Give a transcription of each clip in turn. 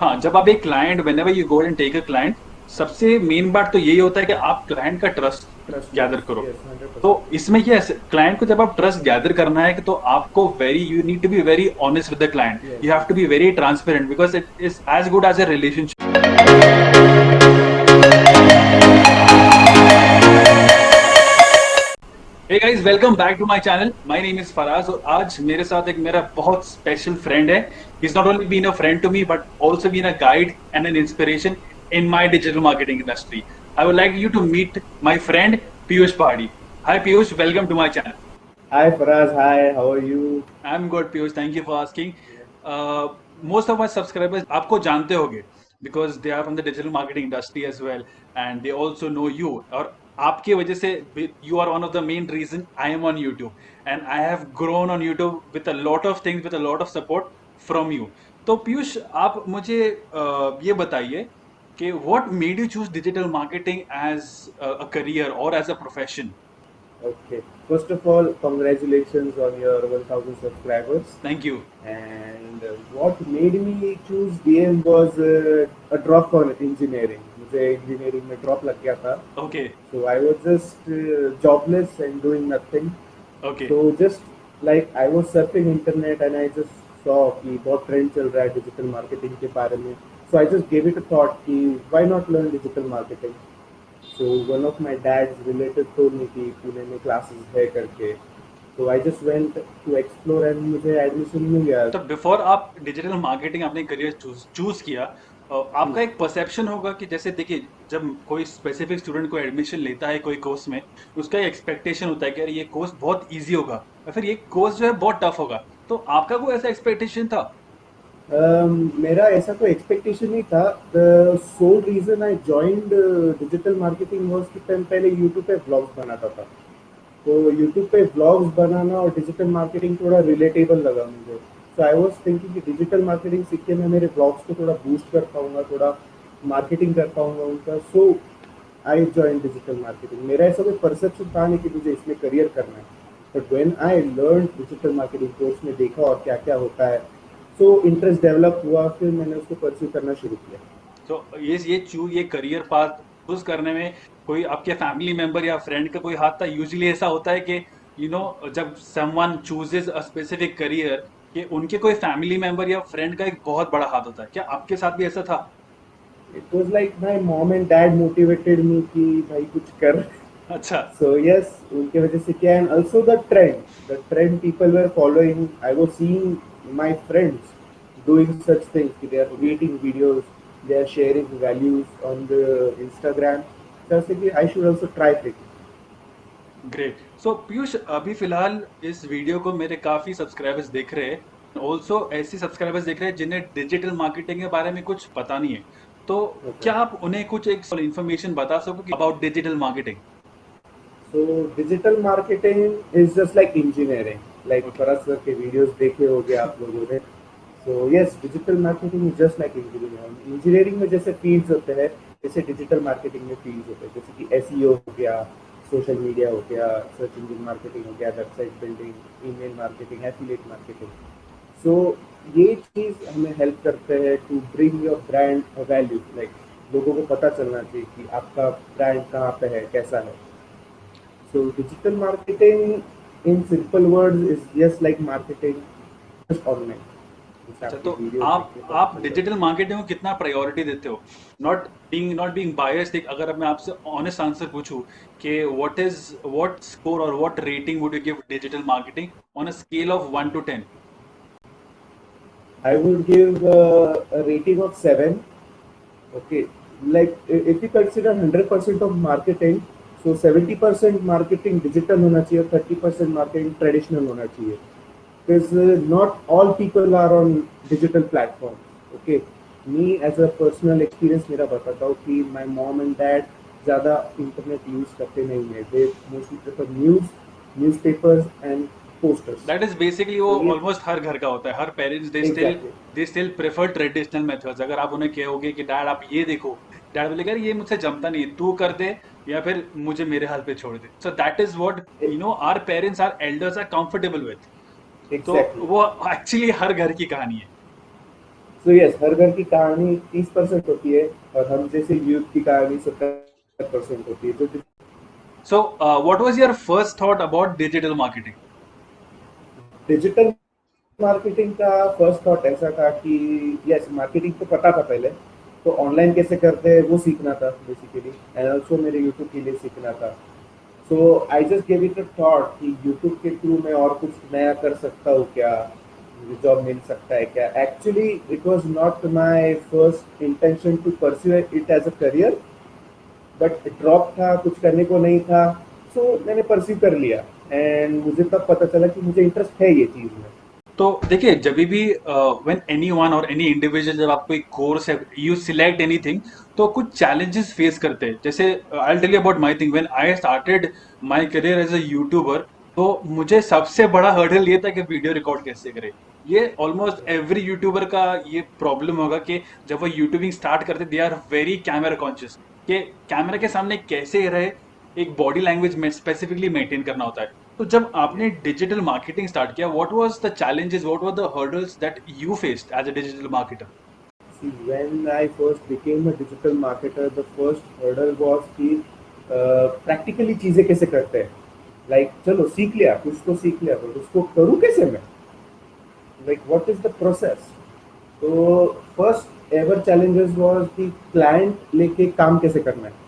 हाँ, जब आप एक client whenever you go and take a client, सबसे मेन बात तो यही होता है कि आप क्लाइंट का ट्रस्ट ट्रस्ट, गैदर यस करो। यस, तो 100%। इसमें ये क्लाइंट को जब आप ट्रस्ट गैदर करना है तो आपको very you need to be very honest with the client, yes you have to yes. Be very transparent because it is as good as a relationship. Hey guys, welcome back to my channel. My name is Faraz और आज मेरे साथ एक मेरा बहुत special friend है। He is not only been a friend to me but also been a guide and an inspiration in my digital marketing industry. I would like you to meet my friend Piyush Pahadi. Hi Piyush, welcome to my channel. Hi Faraz, hi, how are you? I am good Piyush, thank you for asking. Most of my subscribers आपको जानते होंगे because they are from the digital marketing industry as well and they also know you. और आपकी वजह से you are one of the main reason I am on YouTube and I have grown on YouTube with a lot of things, with a lot of support from you. तो पीयूष, आप मुझे ये बताइए कि what made you choose digital marketing as a career और as a profession. Okay. First of all, congratulations on your 1000 subscribers. Thank you. And what made me choose DM was a drop on engineering. मुझे engineering में drop लग गया था. Okay. So I was just jobless and doing nothing. Okay. So just like I was surfing internet and I just saw कि बहुत trend चल रहा है digital marketing के बारे में. So I just gave it a thought कि why not learn digital marketing? So one of my dad's relatives told me कि पुणे में classes है करके. So I just went to explore and मुझे admission मिल गया. तो बिफोर आप डिजिटल मार्केटिंग अपने करियर चूज किया, आपका एक परसेप्शन होगा कि जैसे देखिए, जब कोई स्पेसिफिक स्टूडेंट को एडमिशन लेता है कोई कोर्स में, उसका एक एक्सपेक्टेशन होता है कि यार ये कोर्स बहुत इजी होगा या फिर ये कोर्स जो है बहुत टफ होगा। तो आपका कोई ऐसा एक्सपेक्टेशन था? मेरा ऐसा कोई एक्सपेक्टेशन नहीं था. The sole reason I joined digital marketing was कि मैं पहले यूट्यूब पे ब्लॉग्स बनाता था. तो यूट्यूब पे ब्लॉग्स बनाना और डिजिटल मार्केटिंग थोड़ा रिलेटेबल लगा मुझे. सो आई वॉज थिंकिंग कि डिजिटल मार्केटिंग सीख के मैं मेरे ब्लॉग्स को थोड़ा बूस्ट कर पाऊंगा, थोड़ा मार्केटिंग कर पाऊंगा उनका. सो आई जॉइन डिजिटल मार्केटिंग. मेरा ऐसा कोई परसेप्शन था नहीं कि मुझे इसमें करियर करना है. But when I learn digital marketing course में देखा और क्या क्या होता है, सो इंटरेस्ट डेवलप हुआ. फिर मैंने उसको परस्यू करना शुरू किया. तो ये करियर पाथ चूज करने में कोई आपके फैमिली मेंबर या फ्रेंड का कोई हाथ था? यूजुअली ऐसा होता है कि जब someone chooses a specific career, कि उनके कोई फैमिली मेंबर या फ्रेंड का एक बहुत बड़ा हाथ होता है। क्या आपके साथ भी ऐसा था? It was like my mom and dad motivated me कि भाई कुछ कर. अच्छा। So yes, उनके वजह से क्या, and also the trend people were following. I was seeing my friends doing such things. They are okay. creating videos, they are sharing values on the Instagram. So I was thinking I should also try it. Great. So Piyush, अभी फिलहाल इस video को मेरे काफी subscribers देख रहे हैं, also ऐसे सब्सक्राइबर्स देख रहे हैं जिन्हें डिजिटल मार्केटिंग के बारे में कुछ पता नहीं है। तो Okay. क्या आप उन्हें कुछ एक इन्फॉर्मेशन बता सको about digital marketing? So digital marketing is just like engineering. Like okay. फरस सर के videos देखे होंगे आप लोगों ने. So yes, digital marketing is just like engineering. Engineering में जैसे fields होते हैं, जैसे digital marketing में fields होते हैं. जैसे कि SEO हो गया, social media हो गया, search engine marketing हो गया, website building, email marketing, affiliate marketing. So ये चीज हमें हेल्प करते हैं to bring your brand value. Like लोगों को पता चलना चाहिए कि आपका ब्रांड कहाँ पे है, कैसा है. So digital marketing, in simple words, is just like marketing, just online. जैसे अच्छा, आपकी तो वीडियो देख आप के पता आप चल रहा डिजिटल मार्केटिंग को कितना प्रायोरिटी देते हो? नॉट बीइंग बायस्ड, अगर मैं आपसे ऑनेस्ट आंसर पूछूं कि व्हाट स्कोर और what rating would you give digital marketing on a scale of 1 to 10? है. I would give a rating of 7. Okay, like if you consider 100% of marketing, so 70% marketing digital होना चाहिए, 30% marketing traditional होना चाहिए. Because not all people are on digital platforms. Okay, me as a personal experience मेरा बताता हूँ कि my mom and dad ज़्यादा internet use करते नहीं हैं. They mostly prefer news, newspapers and posters. That is basically वो तो ये ऑलमोस्ट हर घर का होता है। हर parents exactly. They still prefer traditional methods. अगर आप उन्हें कहोगे कि डैड आप ये देखो, डैड बोलेगा ये मुझसे जमता नहीं, तू कर दे या फिर मुझे मेरे हाल पे छोड़ दे। So that is what our parents, our elders are comfortable with. तो Exactly. वो एक्चुअली हर घर की कहानी है। सो यस, हर घर की कहानी 30% होती है और हम जैसे यूथ की कहानी 70% होती है। जो So, what was your first thought about digital marketing? Digital marketing का फर्स्ट थॉट ऐसा था कि यस, मार्केटिंग तो पता था पहले, तो ऑनलाइन कैसे करते हैं वो सीखना था बेसिकली, एंड ऑल्सो मेरे यूट्यूब के लिए सीखना था। So I just give it a thought कि यूट्यूब के थ्रू मैं और कुछ नया कर सकता हूँ क्या, मुझे जॉब मिल सकता है क्या। Actually it was not my first intention to pursue it as a career, but drop था, कुछ करने को नहीं था। सो मैंने परस्यू कर लिया एंड मुझे तब पता चला कि मुझे इंटरेस्ट है ये चीज़ में। तो देखिए, जब भी व्हेन एनी वन और एनी इंडिविजुअल, जब आप कोई कोर्स है, यू सिलेक्ट एनीथिंग, तो कुछ चैलेंजेस फेस करते हैं। जैसे I tell you about my thing, when I started my career as a youtuber, तो मुझे सबसे बड़ा हर्डल ये था कि वीडियो रिकॉर्ड कैसे करें। ये ऑलमोस्ट एवरी यूट्यूबर का ये प्रॉब्लम होगा कि जब वो यूट्यूबिंग स्टार्ट करते, they are very camera conscious, कि कैमरा के सामने कैसे रहे, एक बॉडी लैंग्वेज में स्पेसिफिकली मेंटेन करना होता है। तो जब आपने डिजिटल मार्केटिंग स्टार्ट किया, what was the challenges, what were the hurdles that you faced as a digital marketer? See, when I first became a digital marketer, the first hurdle was कि practically चीज़ें कैसे करते हैं। Like चलो सीख लिया, कुछ तो सीख लिया, बट उसको करूँ कैसे मैं, like what is the process. तो फर्स्ट एवर चैलेंजेस वाज कि क्लाइंट लेके काम कैसे करना है।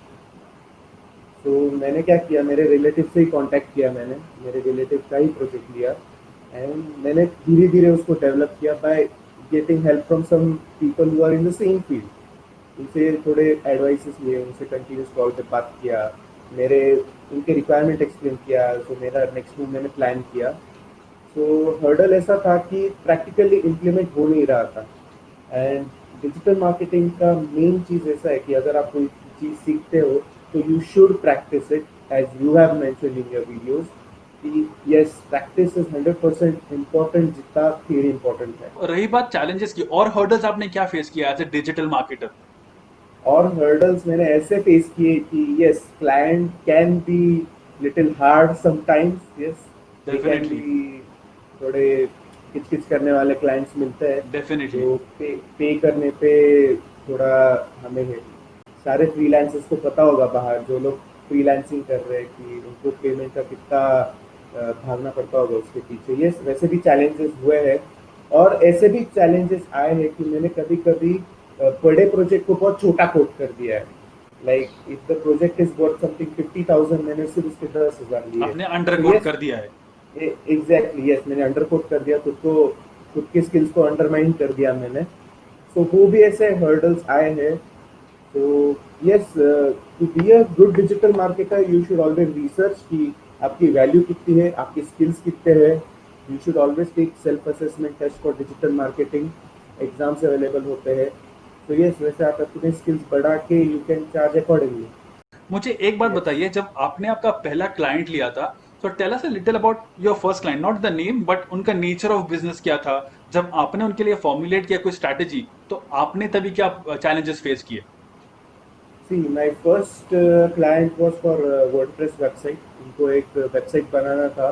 तो मैंने क्या किया, मेरे रिलेटिव से ही कांटेक्ट किया, मैंने मेरे रिलेटिव का ही प्रोजेक्ट लिया एंड मैंने धीरे धीरे उसको डेवलप किया by getting help from some people who are in the same field. उनसे थोड़े एडवाइसेस लिए, उनसे कंटिन्यूस कॉल पे बात किया, मेरे उनके रिक्वायरमेंट एक्सप्लेन किया, तो मेरा नेक्स्ट मूव मैंने प्लान किया। तो हर्डल ऐसा था कि प्रैक्टिकली इम्प्लीमेंट हो नहीं रहा था। एंड डिजिटल मार्केटिंग का मेन चीज़ ऐसा है कि अगर आप कोई चीज़ सीखते हो तो you should practice it as you have mentioned in your videos कि यस, प्रैक्टिस इज 100% इम्पोर्टेंट जितना थियरी इम्पोर्टेंट है। रही बात चैलेंजेस की, और हर्डल्स आपने क्या फेस किया एज अ डिजिटल मार्केटर? और हर्डल्स मैंने ऐसे फेस किए कि yes, client can be little hard sometimes, yes, they can definitely. Be थोड़े किच-किच करने वाले क्लाइंट्स मिलते हैं, डेफिनेटली। जो पे करने पे थोड़ा हमें सारे फ्रीलांसर्स को पता होगा बाहर जो लोग फ्रीलांसिंग कर रहे हैं कि उनको पेमेंट का कितना भागना पड़ता होगा उसके पीछे। यस, वैसे भी चैलेंजेस हुए हैं और ऐसे भी चैलेंजेस आए हैं कि मैंने कभी-कभी बड़े प्रोजेक्ट को बहुत छोटा कोट कर दिया है। Like if the project is worth something 50,000, मैंने सिर्फ उसके 10,000 लिए। आपने अंडर सो कोट यस, कर दिया है। एग्जैक्टली यस, मैंने अंडर कोट कर दिया खुद को, खुद के स्किल्स को अंडरमाइन कर दिया मैंने। सो वो भी ऐसे हर्डल्स आए हैं। तो yes, to be a good digital marketer you should always research कि आपकी वैल्यू कितनी है, आपके स्किल्स कितने हैं। You should always take self assessment test for digital marketing, exams available होते हैं। तो यस, वैसे आप अपने स्किल्स बढ़ा के यू कैन चार्ज अकॉर्डिंगली। मुझे एक बात यस। बताइए, जब आपने आपका पहला क्लाइंट लिया था, तो tell us a little about your first client, not the name but उनका नेचर ऑफ बिजनेस क्या था। जब आपने उनके लिए फॉर्मुलेट किया कोई स्ट्रैटेजी, तो आपने तभी क्या चैलेंजेस फेस किए? See, my first client was for WordPress website. उनको एक वेबसाइट बनाना था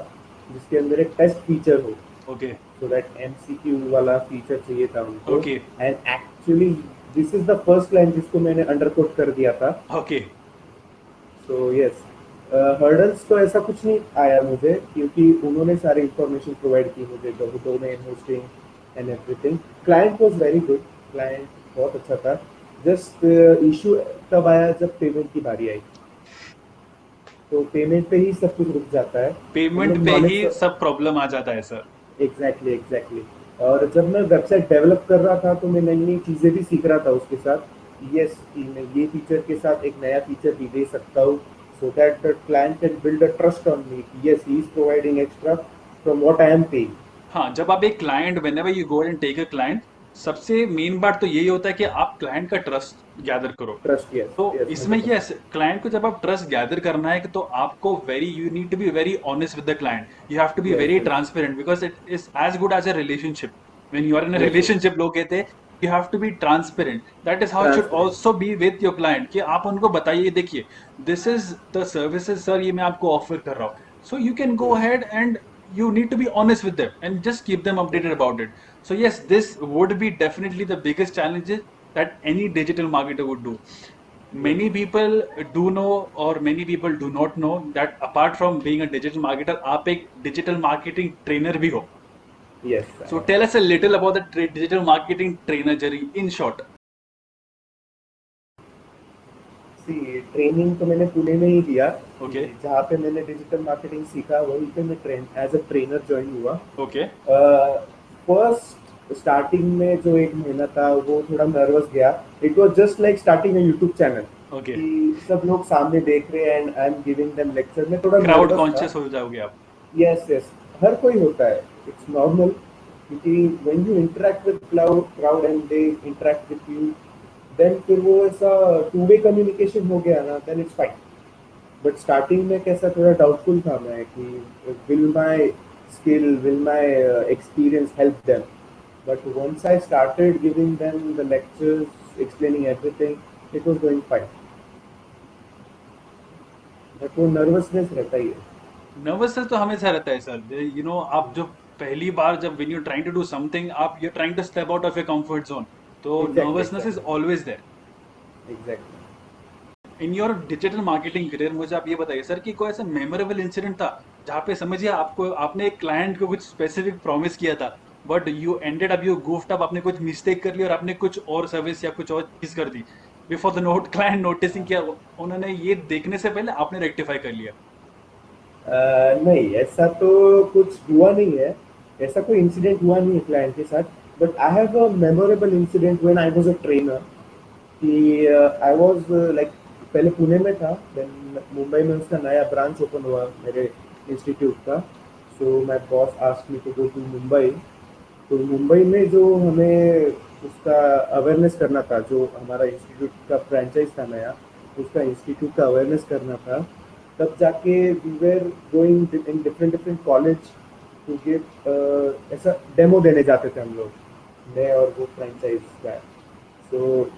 जिसके अंदर एक टेस्ट फीचर हो, ओके। सो दैट एमसीक्यू वाला फीचर चाहिए था उनको। Okay. And actually this is the first client जिसको मैंने अंडरकोट कर दिया था। ओके। सो यस, हर्डल्स तो ऐसा कुछ नहीं आया मुझे क्योंकि उन्होंने सारी इंफॉर्मेशन प्रोवाइड की मुझे, domain hosting and everything. Client was very good, client बहुत अच्छा था। जस्ट इशू तब आया जब पेमेंट की बारी आई, तो पेमेंट पे ही सब कुछ रुक जाता है। हम पेमेंट लोग पे नॉलेज, ही सब प्रॉब्लम आ जाता है सर। Exactly exactly. और जब मैं वेबसाइट डेवलप कर रहा था तो मैं नई नई चीज़ें भी सीख रहा था उसके साथ। यस, कि मैं ये फीचर के साथ एक नया फीचर भी दे सकता हूँ, so that the client can build a trust on me कि yes, he is providing extra from what I am paying. हाँ, जब आप एक client, whenever you go and take a client, सबसे मेन बात तो यही होता है कि आप क्लाइंट का ट्रस्ट गैदर करो। ट्रस्ट, यस तो यस, इसमें ये 100%। क्लाइंट को जब आप ट्रस्ट गैदर करना है, तो आपको very, you need to be very honest with the client, you have to be yes very yes transparent, because it is as good as a relationship. When you are in a yes yes, relationship, लोग कहते हैं you have to be transparent, that is how it should transparent. Also be with your client, कि आप उनको बताइए, देखिए this is the services sir, ये मैं आपको ऑफर कर रहा हूँ, so you can go yes ahead and you need to be honest with them and just keep them updated about it. So yes, this would be definitely the biggest challenges that any digital marketer would do. Yes. Many people do know or many people do not know that apart from being a digital marketer, आप एक digital marketing trainer भी हो. Yes, I So am. tell us a little about the digital marketing trainer journey in short. See training तो मैंने पुणे में ही दिया. Okay. जहाँ पे मैंने डिजिटल मार्केटिंग सीखा वहीं पे मैं एज अ ट्रेनर ज्वाइन हुआ. Okay. फर्स्ट स्टार्टिंग में जो एक महीना था वो थोड़ा नर्वस गया. It was just like starting a YouTube channel. Okay. कि सब लोग सामने देख रहे हैं and I am giving them lecture. में थोड़ा क्राउड nervous कॉन्शियस था. हो जाओगे आप. यस यस, हर कोई होता है, इट्स नॉर्मल. क्योंकि when you interact with crowd and they interact with you, then फिर वो ऐसा टू वे कम्युनिकेशन हो गया ना, then it's fine. But starting में कैसा थोड़ा डाउटफुल था मैं कि will my skill, will my experience help them. But once I started giving them the lectures, explaining everything, it was going fine. But वो नर्वसनेस रहता ही है. नर्वसनेस तो हमेशा रहता है सर. यू नो, आप जो पहली बार जब when you trying to do something, आप you trying to step out of your comfort zone, तो Exactly, nervousness is exactly. Always there. Exactly. In your digital marketing career मुझे आप ये बताइए सर कि कोई ऐसा मेमोरेबल इंसिडेंट था जहाँ पे समझिए आपने एक क्लाइंट को कुछ स्पेसिफिक प्रॉमिस किया था, but you ended up, you goofed up, आपने कुछ मिस्टेक कर ली और आपने कुछ और सर्विस या कुछ और चीज कर दी. Before the note client noticing किया, उन्होंने ये देखने से पहले आपने रेक्टिफाई कर लिया. नहीं, ऐसा तो कुछ हुआ नहीं है. ऐसा कोई इंसिडेंट हुआ नहीं है क्लाइंट के साथ. But I have a memorable incident when I was a trainer. कि आई वाज लाइक, पहले पुणे में था, देन मुंबई में उसका नया ब्रांच ओपन हुआ मेरे इंस्टीट्यूट का. So my boss asked me to go to Mumbai. तो मुंबई में जो हमें उसका अवेयरनेस करना था, जो हमारा इंस्टीट्यूट का फ्रेंचाइज था नया, उसका इंस्टीट्यूट का अवेयरनेस करना था. तब जाके we were going in different different college to give, ऐसा डेमो देने जाते थे हम लोग, मैं और वो फ्रेंचाइज का. तो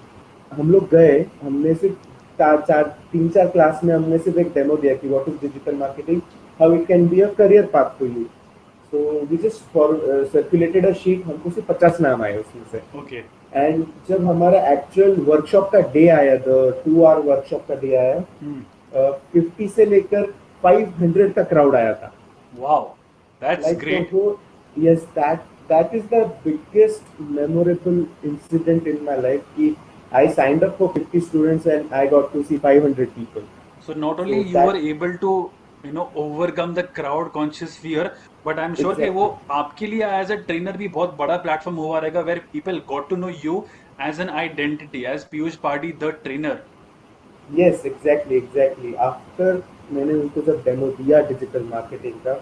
हम लोग गए, हमने सिर्फ तीन चार क्लास में हमने सिर्फ एक डेमो दिया कि what is digital marketing, how it can be a career path for you. So we just for circulated a sheet. हमको सिर्फ 50 नाम आए उसमें से. ओके. एंड जब हमारा एक्चुअल वर्कशॉप का डे आया, द 2 आवर वर्कशॉप का डे आया, 50 से लेकर 500 का क्राउड आया था. Wow, that's Like great. the whole, yes, that is the biggest memorable incident in my life. कि I signed up for 50 students and I got to see 500 people. So not only So you that, were able to overcome the crowd conscious fear, but I'm sure कि वो exactly. आपके लिए as a trainer भी बहुत बड़ा platform हुआ रहेगा where people got to know you as an identity, as Piyush Party the trainer. Yes, exactly. After मैंने उनको जब डेमो दिया डिजिटल मार्केटिंग का,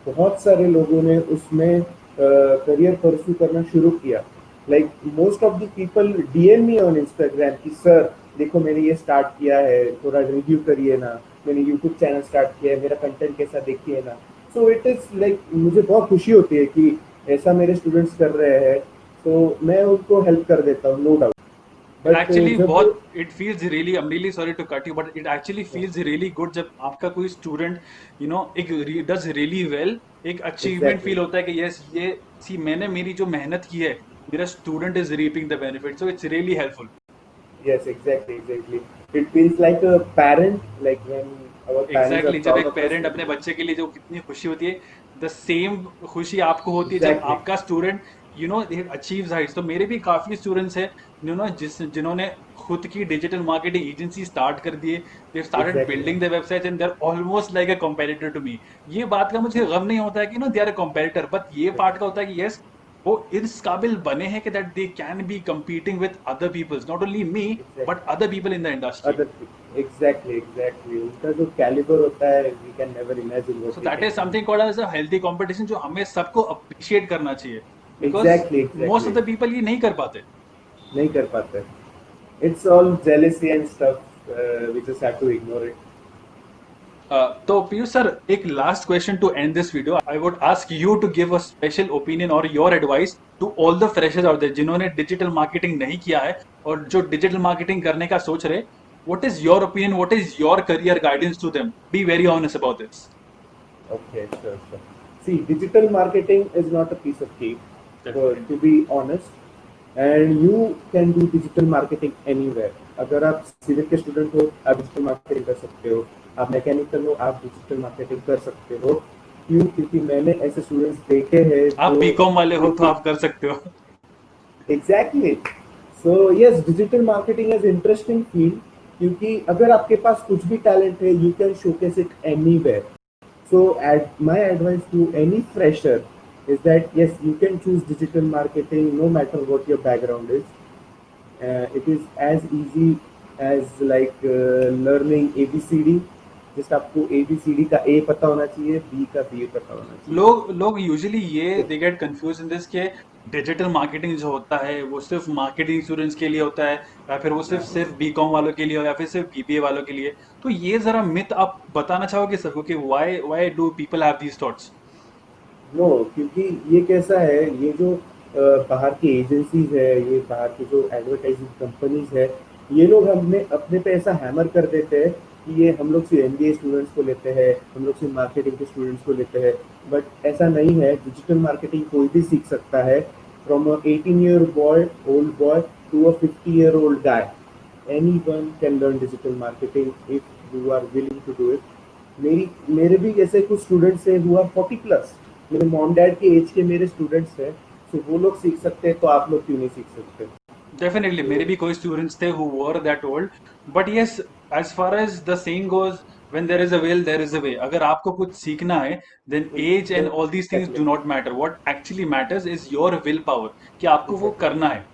बहुत सारे लोगों ने उसमें करियर परस्यू करना शुरू किया. Like most of the people DM me on Instagram कि सर देखो मैंने ये स्टार्ट किया है, थोड़ा रिव्यू करिए ना, मैंने यूट्यूब चैनल स्टार्ट किया है, मेरा कंटेंट कैसा देखिए ना. सो इट इज लाइक, मुझे बहुत खुशी होती है कि ऐसा मेरे स्टूडेंट्स कर रहे हैं, तो मैं उनको हेल्प कर देता हूँ, no doubt. It but actually जब बहुत it feels really, I'm really sorry to cut you, but it actually feels really good जब आपका कोई स्टूडेंट एक does really well, एक अचीवमेंट Exactly. फील होता है कि यस ये सी मैंने मेरी जो मेहनत की है, मेरा student is reaping the benefit, so it's really helpful. Yes, exactly. It feels like a parent, like when our parents are exactly, जब proud एक of us. पेरेंट अपने बच्चे के लिए जो कितनी खुशी होती है, द सेम खुशी आपको होती है जब Exactly. आपका स्टूडेंट अचीव्स हाइट्स. तो मेरे भी काफी स्टूडेंट्स हैं जिन्होंने खुद की डिजिटल मार्केटिंग एजेंसी स्टार्ट कर दिए. They started Exactly. Building the website and they are almost like a competitor to me. ये बात का मुझे गम नहीं होता है कि they are a competitor, but ये पार्ट का होता है कि यस वो इस काबिल बने हैं कि that they can be competing with other peoples, not only me but other people in the industry. Other exactly. उनका जो कैलिबर होता है, we can never imagine what so we that can is do. Something called as a healthy competition, जो हमें सबको appreciate करना चाहिए, because Exactly. Most of the people ये नहीं कर पाते. नहीं कर पाते. It's all jealousy and stuff. We just have to ignore it. तो पीयूष सर, एक last question to end this video. I would ask you to give a special opinion और your advice to all the freshers out there जिन्होंने digital marketing नहीं किया है और जो digital marketing करने का सोच रहे. What is your opinion, what is your career guidance to them? Be very honest about this. Okay, sure. See, digital marketing is not a piece of cake, Definitely. to be honest. And you can do digital marketing anywhere. अगर आप civil के student हो आप digital marketing कर सकते हो, आप mechanical हो आप डिजिटल मार्केटिंग कर सकते हो। क्यों? क्योंकि मैंने ऐसे स्टूडेंट्स देखे हैं आप जो बीकॉम वाले हो तो एक आप कर सकते हो। Exactly. So yes, digital marketing is interesting field, क्योंकि अगर आपके पास कुछ भी टैलेंट है you can showcase it anywhere. So, my advice to any fresher is that yes, you can choose digital marketing no matter what your background is. It is as easy as like learning ABCD. Just आपको ABCD का A पता होना चाहिए, B का B पता होना चाहिए। लोग लोग यूजुअली ये they get confuse in this के डिजिटल मार्केटिंग जो होता है वो सिर्फ मार्केटिंग स्टूडेंट्स के लिए होता है, या फिर वो सिर्फ बीकॉम वालों के लिए हो, या फिर सिर्फ बीबीए वालों के लिए। तो ये जरा मिथ आप बताना चाहोगे सबको कि why why do people have these thoughts? No, क्योंकि ये कैसा है, ये जो बाहर की एजेंसीज है, ये बाहर की जो एडवर्टाइजिंग कंपनीज है, ये लोग हमने अपने पे ऐसा हैमर कर देते हैं कि ये हम लोग से एमबीए स्टूडेंट्स को लेते हैं, हम लोग से मार्केटिंग के स्टूडेंट्स को लेते हैं। बट ऐसा नहीं है, डिजिटल मार्केटिंग कोई भी सीख सकता है, from a 18 year boy old boy to a 50 year old guy. Anyone can learn digital marketing if you are willing to do it. मेरे भी जैसे कुछ स्टूडेंट्स हैं हु आर 40+, मेरे मॉम डैड के एज के मेरे स्टूडेंट्स हैं। सो वो लोग सीख सकते हैं तो आप लोग क्यों नहीं सीख सकते? डेफिनेटली मेरे तो भी कोई स्टूडेंट्स थे who were that old, but yes, as far as the saying goes, when there is a will there is a way. अगर आपको कुछ सीखना है then age and all these things exactly, do not matter, what actually matters is your willpower, कि आपको वो exactly, करना है।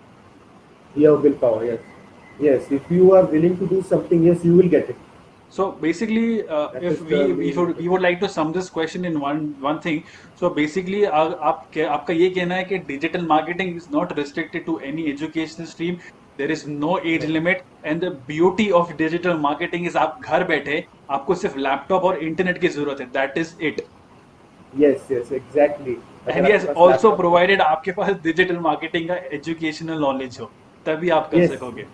Your willpower, yes yes, if you are willing to do something yes you will get it. So basically, that if is the we would like to sum this question in one thing. So basically, आपका ये कहना है कि digital marketing is not restricted to any educational stream. There is no age limit, and the beauty of digital marketing is आप घर बैठे आपको सिर्फ लैपटॉप और इंटरनेट की जरूरत है. That is it. Yes yes exactly. And अगर आपके yes, पास also लैपटॉप है, provided आपके पास digital marketing का educational knowledge हो, तभी आप कर यस सकोगे.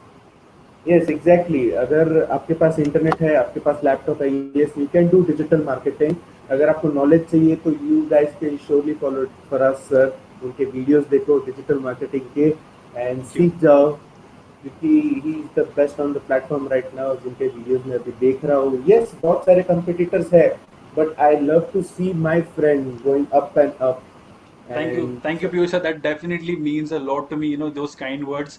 यस एग्जैक्टली, अगर आपके पास इंटरनेट है, आपके पास लैपटॉप है, yes you can do digital marketing. अगर आपको नॉलेज चाहिए तो you guys can surely follow for us sir. उनके वीडियोस देखो डिजिटल मार्केटिंग के एंड Thank you. सीख जाओ, क्योंकि he is the best on the platform right now. जिनके वीडियोस में अभी देख रहा हूँ, यस बहुत सारे कंपिटिटर्स है, but I love to see my friend going up and up and Thank you, Piyush. That definitely means a lot to me. You know, those kind words.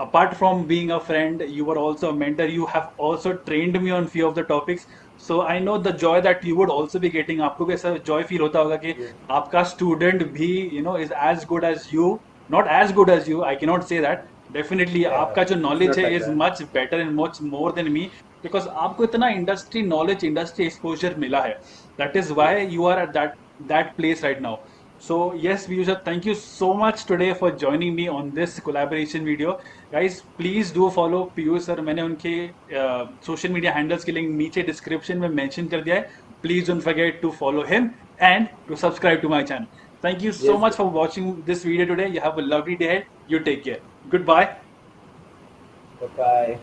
Apart from being a friend, you were also a mentor. You have also trained me on few of the topics. So I know the joy that you would also be getting. आपको भी ऐसा joy feel होता होगा कि आपका student भी, you know, is as good as you. Not as good as you. I cannot say that. Definitely, आपका जो इट्स knowledge नॉट है like is that. much better and much more than me. Because आपको इतना industry knowledge, industry exposure मिला है. That is why you are at that place right now. So yes, Viyusha, thank you so much today for joining me on this collaboration video. Guys, please do follow Piyush sir. मैंने उनके social media handles के link नीचे description में mention कर दिया है. Please don't forget to follow him and to subscribe to my channel. Thank you so yes much for watching this video today. You have a lovely day ahead. You take care. Goodbye. Bye.